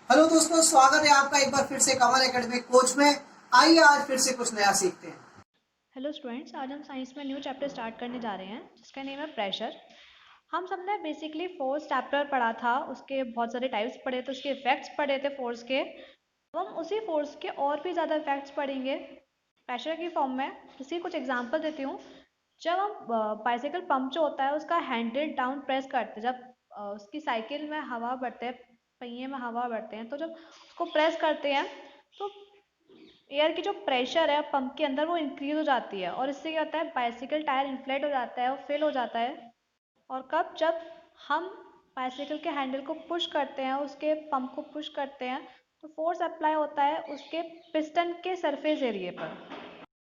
Hello दोस्तों, स्वागत है आपका एक बार फिर से कमल एकेडमी कोच में। आइए आज फिर से कुछ नया सीखते हैं। हेलो स्टूडेंट्स, आज हम साइंस में न्यू चैप्टर स्टार्ट करने जा रहे हैं जिसका नेम है प्रेशर। हम सबने बेसिकली फोर्स चैप्टर पढ़ा था, उसके बहुत सारे टाइप्स पढ़े थे, उसके इफेक्ट्स पढ़े थे फोर्स के। अब हम उसी फोर्स के और भी ज़्यादा इफेक्ट्स पढ़ेंगे प्रेशर की फॉर्म में। जैसे कुछ एग्जांपल देती हूँ। जब हम बाइसाइकिल पंप जो होता है उसका हैंडल डाउन प्रेस करते हैं, जब उसकी साइकिल में हवा भरते हैं, पहिए में हवा भरते हैं, तो जब उसको प्रेस करते हैं तो एयर की जो प्रेशर है पंप के अंदर वो इंक्रीज हो जाती है, और इससे क्या होता है, बाइसाइकिल टायर इन्फ्लेट हो जाता है और फेल हो जाता है। और कब, जब हम बाइसाइकिल के हैंडल को पुश करते हैं, उसके पंप को पुश करते हैं, तो फोर्स अप्लाई होता है उसके पिस्टन के सरफेस एरिया पर।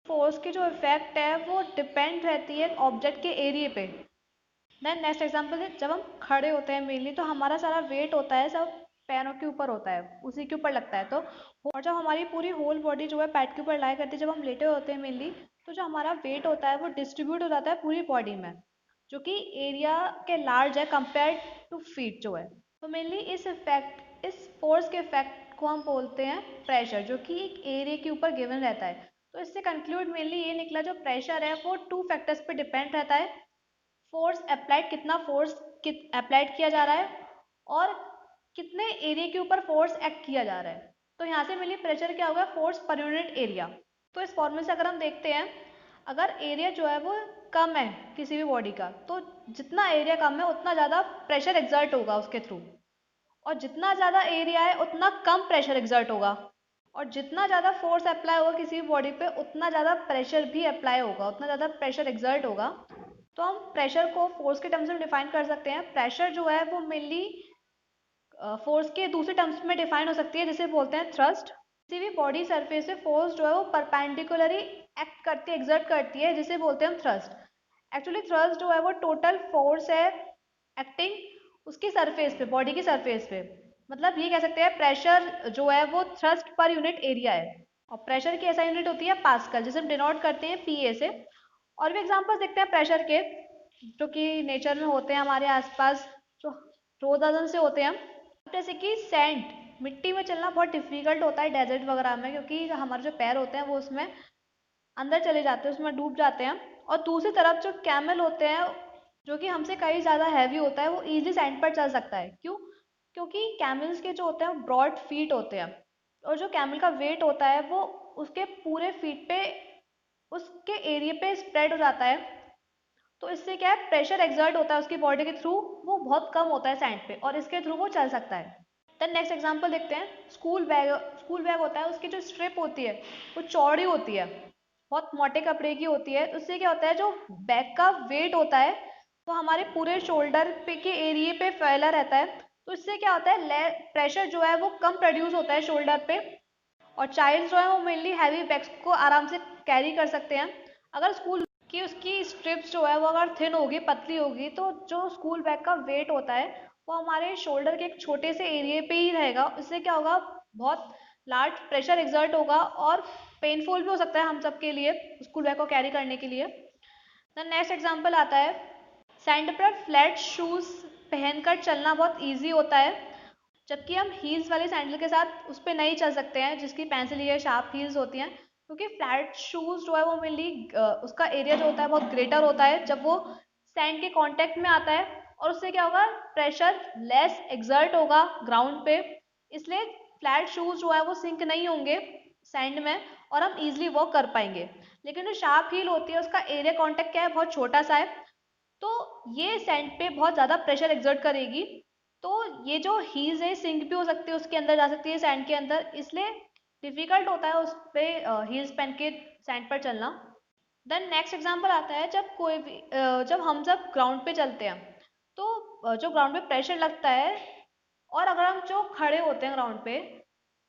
फोर्स की जो इफेक्ट है वो डिपेंड रहती है ऑब्जेक्ट के एरिया पे। देन नेक्स्ट एग्जांपल है, जब हम खड़े होते हैं मेनली तो हमारा सारा वेट होता है सब पैरों के ऊपर होता है, उसी के ऊपर लगता है। तो और जब हमारी पूरी होल बॉडी जो है पैड के ऊपर लाई करती है, जब हम लेटे होते हैं मेनली, तो जो हमारा वेट होता है वो डिस्ट्रीब्यूट हो जाता है पूरी बॉडी में, जो कि एरिया के लार्ज है कंपेयर टू फीट जो है। तो मेनली इस फोर्स के इफेक्ट को हम बोलते हैं प्रेशर, जो कि एक एरिया के ऊपर गिवन रहता है। तो इससे कंक्लूड मेनली ये निकला, जो प्रेशर है वो टू फैक्टर्स पे डिपेंड रहता है। फोर्स अप्लाइड, कितना फोर्स अप्लाइड किया जा रहा है, और कितने एरिया के ऊपर फोर्स एक्ट किया जा रहा है। तो यहाँ से मिली प्रेशर क्या होगा, फोर्स पर यूनिट एरिया। तो इस फॉर्मूले से अगर हम देखते हैं, अगर एरिया जो है वो कम है किसी भी बॉडी का, तो जितना एरिया कम है उतना ज़्यादा प्रेशर एक्सर्ट होगा उसके थ्रू, और जितना ज़्यादा एरिया है उतना कम प्रेशर एक्सर्ट होगा, और जितना ज़्यादा फोर्स अप्लाई होगा किसी भी बॉडी पे उतना ज़्यादा प्रेशर भी अप्लाई होगा, उतना ज़्यादा प्रेशर एक्सर्ट होगा। तो हम प्रेशर को फोर्स के टर्म्स में डिफाइन कर सकते हैं। प्रेशर जो है वो मेनली फोर्स के दूसरे टर्म्स में डिफाइन हो सकती है, जिसे बोलते हैं थ्रस्ट। किसी भी बॉडी सरफेस से फोर्स जो है वो परपेंडिकुलरली एक्ट करती है, एक्सर्ट करती है, जिसे बोलते हैं हम थ्रस्ट। एक्चुअली थ्रस्ट जो है वो टोटल फोर्स है एक्टिंग उसकी सरफेस पे, बॉडी की सरफेस पे। मतलब ये कह सकते हैं प्रेशर जो है वो थ्रस्ट पर यूनिट एरिया है, और प्रेशर की ऐसा यूनिट होती है पास्कल, जिसे हम डिनोट करते हैं पीए से। और भी एग्जांपल्स देखते हैं प्रेशर के, जो कि नेचर में होते हैं हमारे आसपास, जो रोजाना से होते हैं। जैसे कि सैंड, मिट्टी में चलना बहुत डिफिकल्ट होता है डेजर्ट वगैरह में, क्योंकि हमारे जो पैर होते हैं वो उसमें अंदर चले जाते हैं, उसमें डूब जाते हैं। और दूसरी तरफ जो कैमल होते हैं, जो कि हमसे कहीं ज़्यादा हैवी होता है, वो इजीली सैंड पर चल सकता है। क्यों? क्योंकि कैमल्स के जो होते हैं ब्रॉड फीट होते हैं, और जो कैमल का वेट होता है वो उसके पूरे फीट पे, उसके एरिया पे स्प्रेड हो जाता है। तो इससे क्या है, प्रेशर एक्सर्ट होता है उसकी बॉडी के थ्रू, वो बहुत कम होता है सैंड पे, और इसके थ्रू वो चल सकता है। देन नेक्स्ट एग्जांपल देखते हैं, स्कूल बैग होता है, उसकी जो स्ट्रिप होती है वो चौड़ी होती है, बहुत मोटे कपड़े की होती है। तो उससे क्या होता है, जो बैग का वेट होता है वो हमारे पूरे शोल्डर पे के एरिया पे फैला रहता है। तो इससे क्या होता है, प्रेशर जो है वो कम प्रोड्यूस होता है शोल्डर पे, और चाइल्ड जो है वो मेनली हैवी बैग्स को आराम से कैरी कर सकते हैं। अगर स्कूल की उसकी स्ट्रिप्स जो है वो अगर थिन होगी, पतली होगी, तो जो स्कूल बैग का वेट होता है वो हमारे शोल्डर के एक छोटे से एरिया पे ही रहेगा। इससे क्या होगा, बहुत लार्ज प्रेशर एक्सर्ट होगा, और पेनफुल भी हो सकता है हम सब के लिए स्कूल बैग को कैरी करने के लिए। देन नेक्स्ट एग्जांपल आता है, सैंड पर फ्लैट शूज पहनकर चलना बहुत इजी होता है, जबकि हम हील्स वाले सैंडल के साथ उस पर नहीं चल सकते हैं, जिसकी पेंसिल या शार्प हील्स होती हैं। क्योंकि फ्लैट शूज जो है वो मेनली उसका एरिया जो होता है बहुत ग्रेटर होता है जब वो सैंड के कांटेक्ट में आता है, और उससे क्या होगा, प्रेशर लेस एक्सर्ट होगा ग्राउंड पे। इसलिए फ्लैट शूज जो है वो सिंक नहीं होंगे सैंड में, और हम इजीली वॉक कर पाएंगे। लेकिन जो शार्प हील होती है उसका एरिया कांटेक्ट क्या है, बहुत छोटा सा है, तो ये सैंड पे बहुत ज़्यादा प्रेशर एक्सर्ट करेगी। तो ये जो हील्स है सिंक भी हो सकती है, उसके अंदर जा सकती है सैंड के अंदर, इसलिए डिफिकल्ट होता है उस पर हील्स पहन के सैंड पर चलना। देन नेक्स्ट एग्जांपल आता है, जब कोई भी जब हम जब ग्राउंड पे चलते हैं, तो जो ग्राउंड पे प्रेशर लगता है, और अगर हम जो खड़े होते हैं ग्राउंड पे,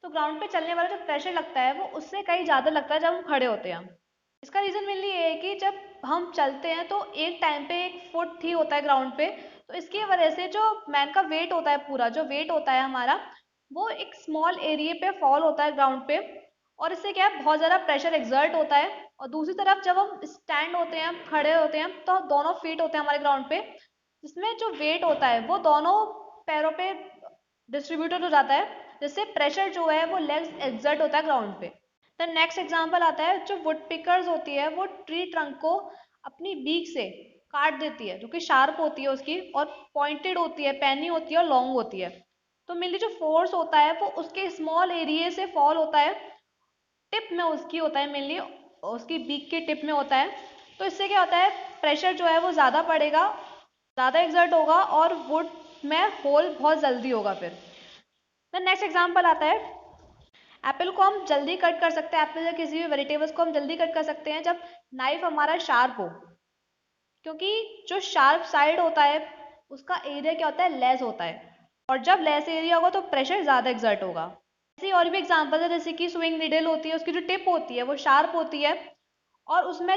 तो ग्राउंड पे चलने वाला जो प्रेशर लगता है वो उससे कहीं ज़्यादा लगता है जब हम खड़े होते हैं। इसका रीज़न मेनली ये है कि जब हम चलते हैं तो एक टाइम पे एक फुट ही होता है ग्राउंड पे, तो इसकी वजह से जो मैन का वेट होता है, पूरा जो वेट होता है हमारा, वो एक स्मॉल एरिया पे फॉल होता है ग्राउंड पे, और इससे क्या है, बहुत ज़्यादा प्रेशर एक्सर्ट होता है। और दूसरी तरफ जब हम स्टैंड होते हैं, खड़े होते हैं, तो दोनों फीट होते हैं हमारे ग्राउंड पे, जिसमें जो वेट होता है वो दोनों पैरों पे डिस्ट्रीब्यूटेड हो जाता है। जिससे प्रेशर जो है वो लेस एक्सर्ट होता है ग्राउंड पे। द नेक्स्ट एग्जांपल आता है, जो वुड पिकर्स होती है वो ट्री ट्रंक को अपनी बीक से काट देती है, जो कि शार्प होती है उसकी और पॉइंटेड होती है, पैनी होती है और लॉन्ग होती है। तो मेनली जो फोर्स होता है वो उसके स्मॉल एरिया से फॉल होता है, टिप में उसकी होता है, मेनली उसकी बीक के टिप में होता है। तो इससे क्या होता है, प्रेशर जो है वो ज़्यादा पड़ेगा, ज़्यादा एक्सर्ट होगा और वुड में होल बहुत जल्दी होगा। फिर द नेक्स्ट एग्जांपल आता है, एप्पल को हम जल्दी कट कर सकते हैं, एप्पल या किसी भी वेजिटेबल्स को हम जल्दी कट कर सकते हैं जब नाइफ हमारा शार्प हो, क्योंकि जो शार्प साइड होता है उसका एरिया क्या होता है, लेस होता है, और जब लेस एरिया होगा तो प्रेशर ज़्यादा एक्सर्ट होगा। ऐसी और भी एग्जांपल है, जैसे कि स्विंग नीडल होती है, उसकी जो टिप होती है वो शार्प होती है और उसमें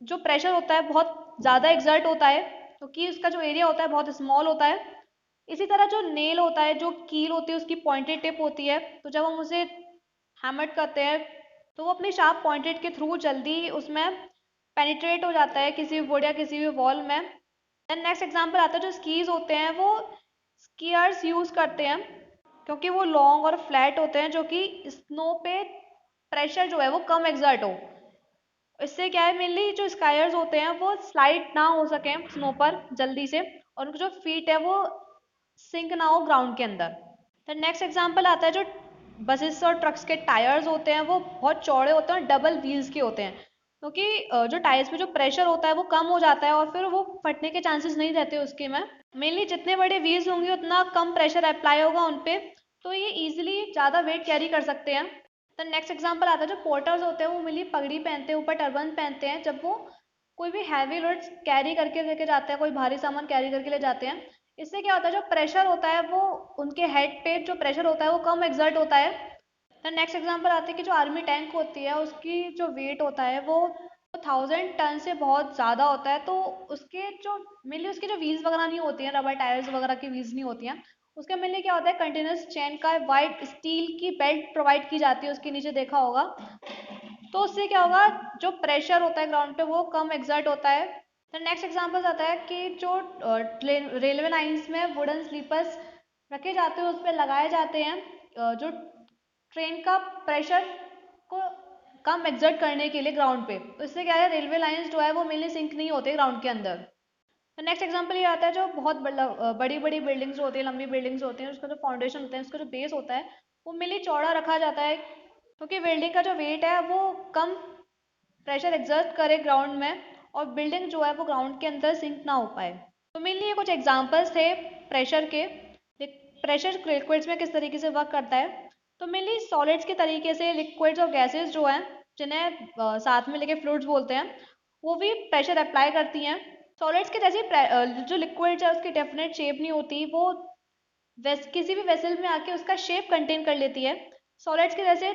जो प्रेशर होता है बहुत ज़्यादा एक्सर्ट होता है, क्योंकि उसका जो एरिया होता है बहुत स्मॉल होता है। इसी तरह जो नेल होता है, जो कील होती है, उसकी पॉइंटेड टिप होती है, तो जब हम उसे हैमर करते हैं तो वो अपनी शार्प पॉइंटेड के थ्रू जल्दी उसमें पेनिट्रेट हो जाता है किसी भी वुड या किसी भी वॉल में। देन नेक्स्ट एग्जांपल आता है, जो स्कीज होते हैं वो स्कीयर्स यूज़ करते हैं क्योंकि वो लॉन्ग और फ्लैट होते हैं, जो कि स्नो पे प्रेशर जो है वो कम एक्सर्ट हो। इससे क्या है, मेनली जो स्कायर्स होते हैं वो स्लाइड ना हो सके स्नो पर जल्दी से, और उनके जो फीट है वो सिंक ना हो ग्राउंड के अंदर। तो नेक्स्ट एग्जांपल आता है, जो बसेस और ट्रक्स के टायर्स होते हैं वो बहुत चौड़े होते हैं और डबल व्हील्स के होते हैं, क्योंकि जो टायर्स में जो प्रेशर होता है वो कम हो जाता है और फिर वो फटने के चांसेस नहीं रहते उसके में। मेनली जितने बड़े व्हील्स होंगे उतना कम प्रेशर अप्लाई होगा उन पे, तो ये इजीली ज़्यादा वेट कैरी कर सकते हैं। तो नेक्स्ट एग्जांपल आता है, जो पोर्टर्स होते हैं वो मेनली पगड़ी पहनते हैं, ऊपर टर्बन पहनते हैं जब वो कोई भी हैवी लोड्स कैरी करके लेके जाते हैं, कोई भारी सामान कैरी करके ले जाते हैं। इससे क्या होता है, जो प्रेशर होता है वो उनके हेड पे जो प्रेशर होता है वो कम एक्सर्ट होता है। तो नेक्स्ट एग्जांपल आते हैं कि जो आर्मी टैंक होती है उसकी जो वेट होता है वो 1000 टन से बहुत ज़्यादा होता है, तो उसके जो मेनली उसकी जो व्हील्स वगैरह नहीं होती हैं, रबर टायर्स वगैरह की व्हील्स नहीं होती हैं, उसके मेनली क्या होता है, कंटिन्यूस चेन का वाइट स्टील की बेल्ट प्रोवाइड की जाती है उसके नीचे, देखा होगा। तो उससे क्या होगा, जो प्रेशर होता है ग्राउंड पे वो कम एक्सर्ट होता है। तो नेक्स्ट एग्जांपल आता है कि जो रेलवे लाइंस में वुडन स्लीपर्स रखे जाते हैं उस पर लगाए जाते हैं, जो ट्रेन का प्रेशर को कम एक्सर्ट करने के लिए ग्राउंड पे। तो इससे क्या है, रेलवे लाइंस जो है वो मेनली सिंक नहीं होते ग्राउंड के अंदर। तो नेक्स्ट एग्जांपल ये आता है, जो बहुत बड़ी बड़ी बिल्डिंग्स होती है, लंबी बिल्डिंग्स होती हैं, उसका जो फाउंडेशन होता है, उसका जो बेस होता है वो मेनली चौड़ा रखा जाता है, क्योंकि बिल्डिंग का जो वेट है वो कम प्रेशर एक्सर्ट करे ग्राउंड में और बिल्डिंग जो है वो ग्राउंड के अंदर सिंक ना हो पाए। तो मेनली ये कुछ एग्जांपल्स थे प्रेशर के। प्रेशर लिक्विड्स में किस तरीके से वर्क करता है, तो मेनली सॉलिड्स के तरीके से लिक्विड्स और गैसेस जो हैं, जिन्हें साथ में लेके फ्लूइड्स बोलते हैं, वो भी प्रेशर अप्लाई करती हैं। सॉलिड्स के जैसे जो लिक्विड्स है उसकी डेफिनेट शेप नहीं होती, वो किसी भी वेसल में आके उसका शेप कंटेन कर लेती है। सॉलिड्स के जैसे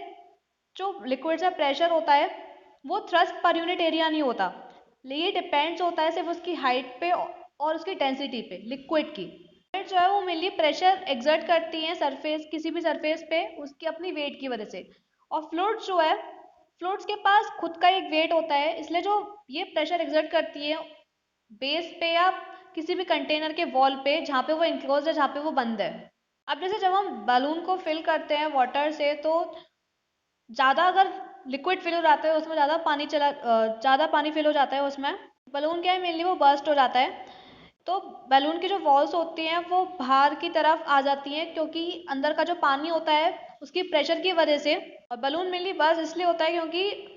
जो लिक्विड्स का प्रेशर होता है वो थ्रस्ट पर यूनिट एरिया नहीं होता, ये डिपेंड्स होता है सिर्फ उसकी हाइट पे और उसकी डेंसिटी पे, लिक्विड की। जो है वो मेनली प्रेशर एक्सर्ट करती हैं सरफेस, किसी भी सरफेस पे उसकी अपनी वेट की वजह से। और फ्लूइड्स जो है, फ्लूइड्स के पास खुद का एक वेट होता है, इसलिए जो ये प्रेशर एक्सर्ट करती है बेस पे या किसी भी कंटेनर के वॉल पे जहाँ पे वो इनक्लोज है, जहाँ पे वो बंद है। अब जैसे जब हम बलून को फिल करते हैं वाटर से, तो ज़्यादा अगर लिक्विड फिल हो जाता है उसमें, ज़्यादा पानी फिल हो जाता है उसमें, बलून क्या है मेनली वो बर्स्ट हो जाता है। तो बैलून की जो वॉल्स होती हैं वो बाहर की तरफ आ जाती हैं, क्योंकि अंदर का जो पानी होता है उसकी प्रेशर की वजह से। और बलून मेनली बर्स्ट इसलिए होता है क्योंकि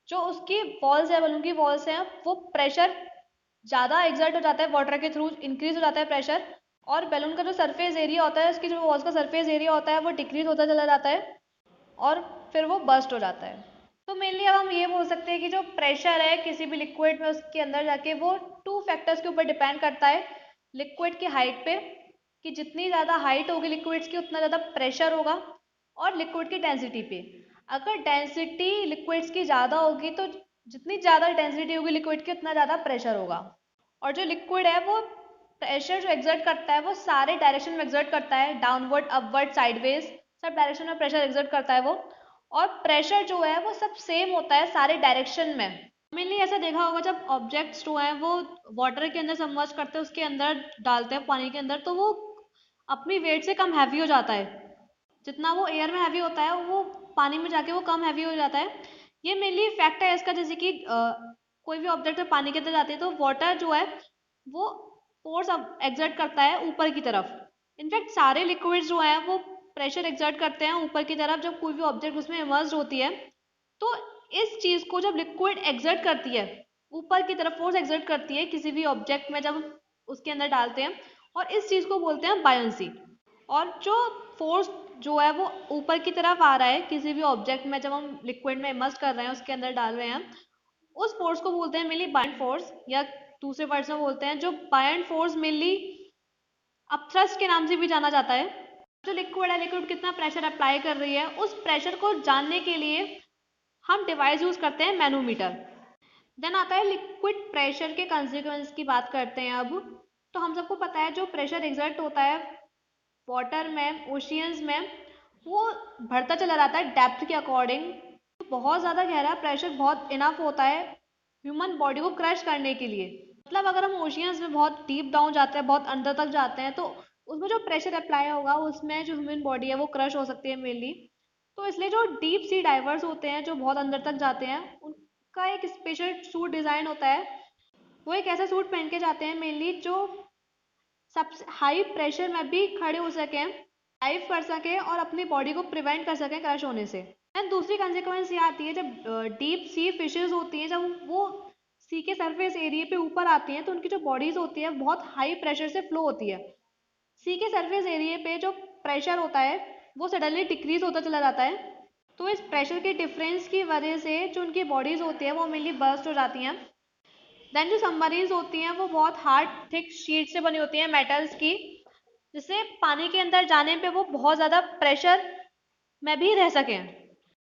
जो उसकी वॉल्स है, बलून की वॉल्स हैं, वो प्रेशर ज़्यादा एक्सर्ट हो जाता है, वाटर के थ्रू इंक्रीज हो जाता है प्रेशर, और बैलून का जो सरफेस एरिया होता है, उसकी जो वॉल्स का सरफेस एरिया होता है वो डिक्रीज होता चला जाता है और फिर वो बर्स्ट हो जाता है। तो मेनली अब हम ये बोल सकते हैं कि जो प्रेशर है किसी भी लिक्विड में, उसके अंदर जाके वो 2 फैक्टर्स के ऊपर डिपेंड करता है। लिक्विड की हाइट पे, कि जितनी ज़्यादा हाइट होगी लिक्विड्स की उतना ज़्यादा प्रेशर होगा, और लिक्विड की डेंसिटी पे, अगर डेंसिटी लिक्विड्स की ज़्यादा होगी तो जितनी ज़्यादा डेंसिटी होगी लिक्विड की उतना ज़्यादा प्रेशर होगा। और जो लिक्विड है वो प्रेशर जो एक्सर्ट करता है वो सारे डायरेक्शन में एक्सर्ट करता है, downward, upward, sideways, sub direction में प्रेशर एक्सर्ट करता है वो। और प्रेशर जो है वो सब सेम होता है सारे डायरेक्शन में। मेनली ऐसा देखा होगा, जब ऑब्जेक्ट्स जो है वो वाटर के अंदर सबमर्ज करते हैं, उसके अंदर डालते हैं पानी के अंदर, तो वो अपनी वेट से कम हैवी हो जाता है, जितना वो एयर में हैवी होता है वो पानी में जाके वो कम हैवी हो जाता है। ये मेनली फैक्ट है इसका, जैसे कि कोई भी ऑब्जेक्ट जब पानी के अंदर जाती है तो वाटर जो है वो फोर्स एक्सर्ट करता है ऊपर की तरफ। इनफैक्ट सारे लिक्विड्स जो हैं वो प्रेशर एक्सर्ट करते हैं ऊपर की तरफ जब कोई भी ऑब्जेक्ट उसमें इमर्ज होती है। तो इस चीज को जब लिक्विड एक्सर्ट करती है ऊपर की तरफ, फोर्स एक्सर्ट करती है किसी भी ऑब्जेक्ट में जब उसके अंदर डालते हैं, और इस चीज को बोलते हैं बायंसी। और जो फोर्स जो है वो ऊपर की तरफ आ रहा है किसी भी ऑब्जेक्ट में जब हम लिक्विड में इमर्ज कर रहे हैं उसके अंदर डाल रहे हैं, उस फोर्स को बोलते हैं मेनली बायंट फोर्स, या दूसरे वर्ड्स में बोलते हैं जो बायंट फोर्स मेनली अपथ्रस्ट के नाम से भी जाना जाता है। जो लिक्विड है, लिक्विड कितना प्रेशर अप्लाई कर रही है उस प्रेशर को जानने के लिए हम डिवाइस यूज करते हैं मैनोमीटर। देन आता है लिक्विड प्रेशर के कंसिक्वेंस की बात करते हैं अब। तो हम सबको पता है जो प्रेशर एग्जर्ट होता है वाटर में, ओशियंस में, वो बढ़ता चला जाता है डेप्थ के अकॉर्डिंग। बहुत ज़्यादा गहरा प्रेशर बहुत इनफ होता है ह्यूमन बॉडी को क्रश करने के लिए। मतलब अगर हम ओशियंस में बहुत डीप डाउन जाते हैं, बहुत अंदर तक जाते हैं, तो उसमें जो प्रेशर अप्लाई होगा उसमें जो ह्यूमन बॉडी है वो क्रश हो सकती है मेनली। तो इसलिए जो डीप सी डाइवर्स होते हैं जो बहुत अंदर तक जाते हैं उनका एक स्पेशल सूट डिज़ाइन होता है। वो एक ऐसा सूट पहन के जाते हैं मेनली जो सबसे हाई प्रेशर में भी खड़े हो सकें, डाइव कर सकें और अपनी बॉडी को प्रिवेंट कर सकें क्रश होने से। एंड दूसरी कंसिक्वेंस ये आती है जब डीप सी फिशेस होती हैं, जब वो सी के सरफेस एरिया पे ऊपर आती हैं तो उनकी जो बॉडीज होती है बहुत हाई प्रेशर से फ्लो होती है। सी के सरफेस एरिया पे जो प्रेशर होता है वो सडनली डिक्रीज होता चला जाता है। तो इस प्रेशर के डिफरेंस की वजह से जो उनकी बॉडीज होती है वो मेनली बर्स्ट हो जाती हैं। देन जो सबमरीन्स होती हैं वो बहुत हार्ड थिक शीट से बनी होती हैं मेटल्स की, जिससे पानी के अंदर जाने पे वो बहुत ज़्यादा प्रेशर में भी रह सकें।